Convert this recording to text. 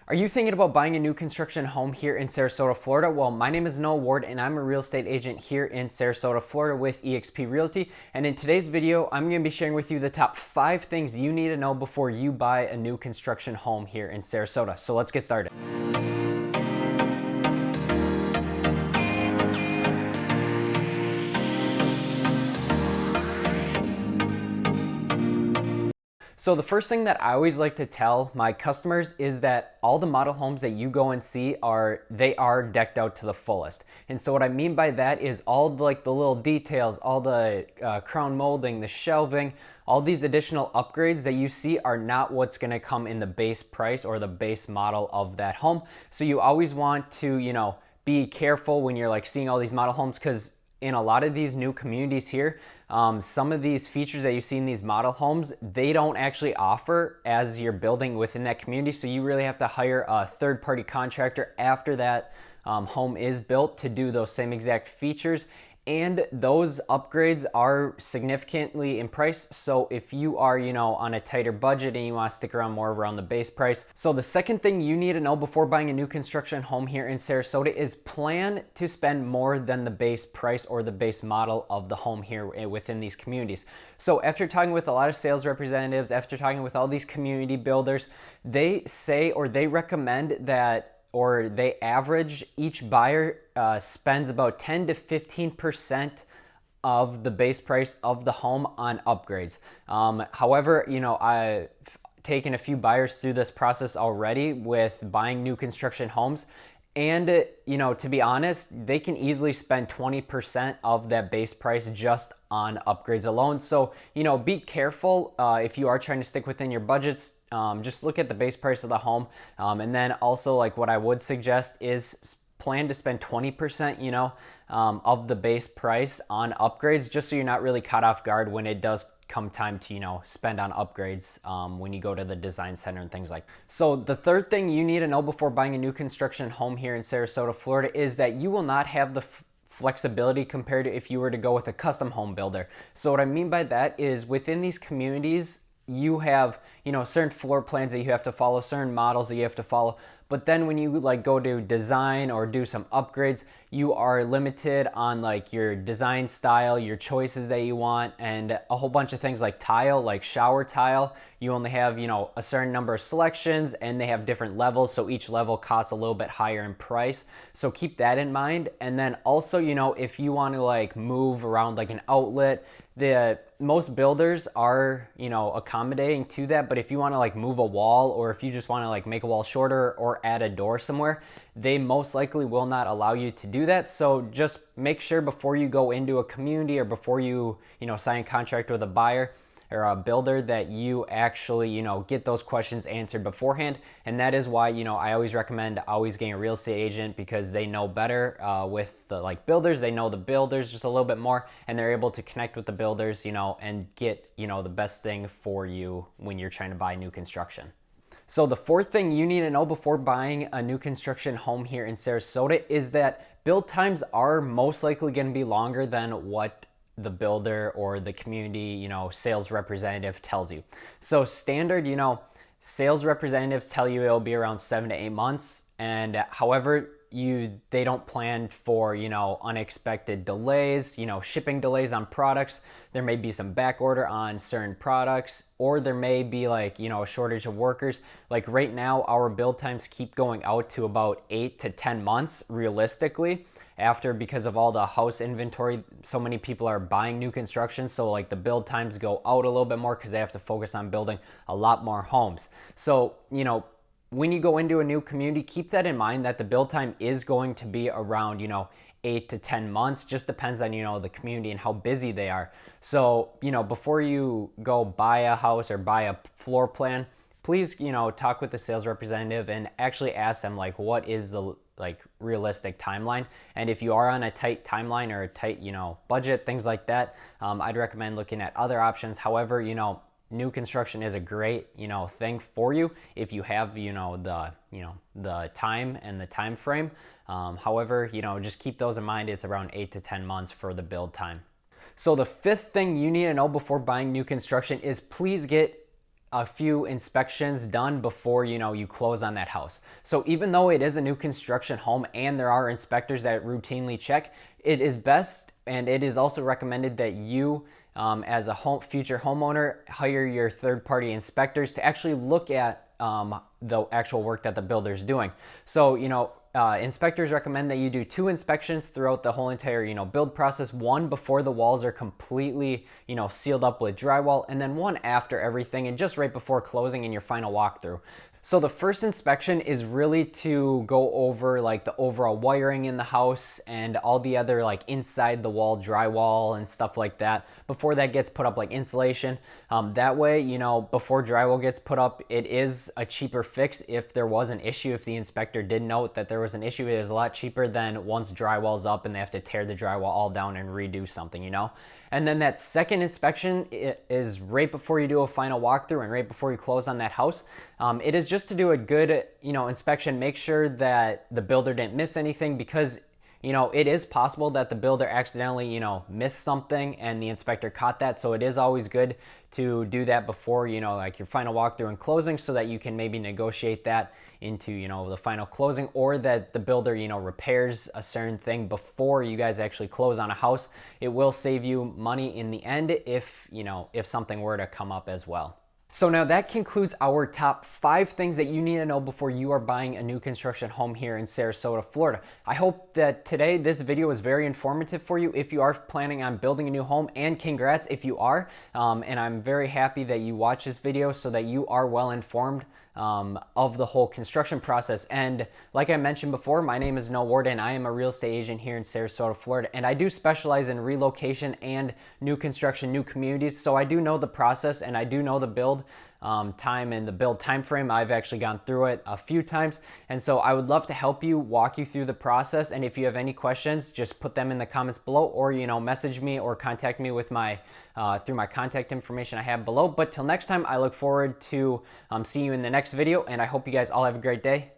Are you thinking about buying a new construction home here in Sarasota, Florida? Well, my name is Noah Ward and I'm a real estate agent here in Sarasota, Florida with eXp Realty. And in today's video, I'm going to be sharing with you the top 5 things you need to know before you buy a new construction home here in Sarasota. So let's get started. So the first thing that I always like to tell my customers is that all the model homes that you go and see they are decked out to the fullest. And so what I mean by that is all the little details, all the crown molding, the shelving, all these additional upgrades that you see are not what's going to come in the base price or the base model of that home. So you always want to, be careful when you're seeing all these model homes, because in a lot of these new communities here, some of these features that you see in these model homes, they don't actually offer as you're building within that community. So you really have to hire a third-party contractor after that home is built to do those same exact features. And those upgrades are significantly in price. So if you are, on a tighter budget and you want to stick around more around the base price. So the second thing you need to know before buying a new construction home here in Sarasota is plan to spend more than the base price or the base model of the home here within these communities. So after talking with a lot of sales representatives, after talking with all these community builders, they say, or they recommend that, or they average each buyer spends about 10 to 15% of the base price of the home on upgrades. However, I've taken a few buyers through this process already with buying new construction homes. And, to be honest, they can easily spend 20% of that base price just on upgrades alone. So, be careful if you are trying to stick within your budgets. Just look at the base price of the home. And then also, what I would suggest is plan to spend 20%, of the base price on upgrades, just so you're not really caught off guard when it does come time to spend on upgrades when you go to the design center and things like that. So the third thing you need to know before buying a new construction home here in Sarasota, Florida, is that you will not have the flexibility compared to if you were to go with a custom home builder. So what I mean by that is within these communities, you have certain floor plans that you have to follow, certain models that you have to follow. But then when you go to design or do some upgrades, you are limited on your design style, your choices that you want, and a whole bunch of things like tile, like shower tile. You only have a certain number of selections, and they have different levels, so each level costs a little bit higher in price. So keep that in mind. And then also, if you want to move around an outlet, most builders are accommodating to that. But if you want to move a wall, or if you just want to make a wall shorter or add a door somewhere, they most likely will not allow you to do that. So just make sure before you go into a community, or before you sign a contract with a buyer or a builder, that you actually get those questions answered beforehand. And that is why I always recommend always getting a real estate agent, because they know better with the builders. They know the builders just a little bit more, and they're able to connect with the builders and get the best thing for you when you're trying to buy new construction. So the fourth thing you need to know before buying a new construction home here in Sarasota is that build times are most likely going to be longer than what the builder or the community, sales representative tells you. So standard, sales representatives tell you it'll be around 7 to 8 months. And however, they don't plan for, unexpected delays, shipping delays on products. There may be some back order on certain products, or there may be a shortage of workers. Right now, our build times keep going out to about 8 to 10 months realistically. Because of all the house inventory, so many people are buying new construction. So the build times go out a little bit more because they have to focus on building a lot more homes. So, when you go into a new community, keep that in mind, that the build time is going to be around, 8 to 10 months. Just depends on, the community and how busy they are. So, before you go buy a house or buy a floor plan, please, talk with the sales representative and actually ask them what is the realistic timeline. And if you are on a tight timeline or a tight budget, things like that, I'd recommend looking at other options. However, new construction is a great thing for you if you have the time and the time frame. However, just keep those in mind. It's around 8 to 10 months for the build time. So the fifth thing you need to know before buying new construction is please get a few inspections done before you close on that house. So even though it is a new construction home and there are inspectors that routinely check, it is best and it is also recommended that you as a future homeowner hire your third-party inspectors to actually look at the actual work that the builder is doing. So inspectors recommend that you do 2 inspections throughout the whole entire build process. One before the walls are completely sealed up with drywall, and then one after everything and just right before closing in your final walkthrough. So the first inspection is really to go over like the overall wiring in the house and all the other like inside the wall drywall and stuff like that before that gets put up, like insulation. That way, before drywall gets put up, it is a cheaper fix if there was an issue. If the inspector did note that there was an issue, it is a lot cheaper than once drywall's up and they have to tear the drywall all down and redo something. And then that second inspection is right before you do a final walkthrough and right before you close on that house. It is just to do a good, inspection, make sure that the builder didn't miss anything, because it is possible that the builder accidentally, missed something and the inspector caught that. So it is always good to do that before, like your final walkthrough and closing, so that you can maybe negotiate that into, the final closing, or that the builder, repairs a certain thing before you guys actually close on a house. It will save you money in the end if something were to come up as well. So now that concludes our top 5 things that you need to know before you are buying a new construction home here in Sarasota, Florida. I hope that today this video was very informative for you if you are planning on building a new home, and congrats if you are. And I'm very happy that you watched this video so that you are well informed of the whole construction process. And like I mentioned before, my name is Noah Ward and I am a real estate agent here in Sarasota, Florida, and I do specialize in relocation and new construction, new communities. So I do know the process and I do know the build time and the build time frame. I've actually gone through it a few times, and so I would love to help you, walk you through the process. And if you have any questions, just put them in the comments below, or message me or contact me with my through my contact information I have below. But till next time, I look forward to seeing you in the next video, and I hope you guys all have a great day.